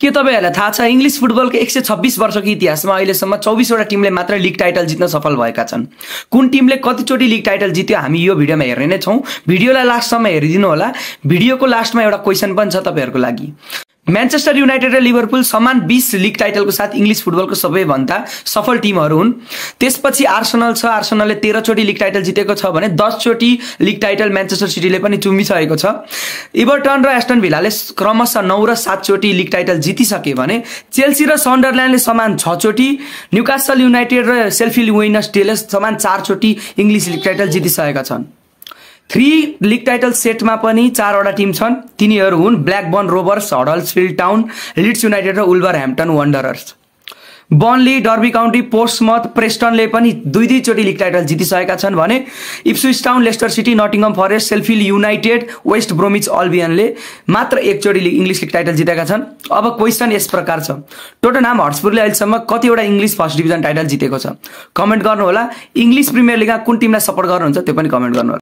के तपाईहरुलाई थाहा छ इंग्लिश फुटबलको 126 वर्षको इतिहासमा अहिलेसम्म 24 वटा टिमले मात्र लीग टाइटल जित्न सफल भएका छन्। कुन टिमले कतिचोटी लीग टाइटल जित्यो हामी यो भिडियोमा हेर्ने नै छौं। भिडियोलाई लास्टसम्म हेरिदिनु होला। भिडियोको लास्टमा एउटा क्वेशन पनि छ तपाईहरुको लागि। मैनचेस्टर युनाइटेड र लिभरपुल समान 20 लीग टाइटलको साथ इंग्लिश फुटबलको सबैभन्दा सफल टिमहरू हुन्। त्यसपछि आर्सेनल छ। आर्सेनलले 13 चोटी लीग टाइटल जितेको छ भने 10 चोटी लीग टाइटल मैनचेस्टर सिटीले पनि चुम्बिसकेको छ। एभर्टन र एस्टन भिलाले क्रमशः 9 र 7 चोटी लीग टाइटल जितिसके भने चेल्सी र सन्डरल्यान्डले समान 6 चोटी, न्यूकासल युनाइटेड र शेफिल्ड वेडनेसडेले समान 4 चोटी इंग्लिश लीग टाइटल जितिसकेका छन्। 3 लीग टाइटल सेटमा पनि 4 वटा टिम छन्। तिनीहरू हुन् Blackburn Rovers, Huddersfield Town, Leeds United र Wolverhampton Wanderers. Burnley, Derby County, Portsmouth, प्रेस्टनले पनि 2-2 चोटी लीग टाइटल जितिसकेका छन् भने Ipswich Town, Leicester City, Nottingham Forest, Sheffield United, West Bromwich अल्बियनले मात्र 1 चोटी इंग्लिश लीग टाइटल जितेका छन्। अब क्वेशन यस प्रकार छ, टोटनहाम हटस्परले अहिलेसम्म कतिवटा इंग्लिश फर्स्ट डिभिजन टाइटल जितेको छ? कमेन्ट गर्नु होला। इंग्लिश प्रिमियर लिगमा कुन टिमलाई सपोर्ट गर्नुहुन्छ त्यो पनि कमेन्ट गर्नु होला।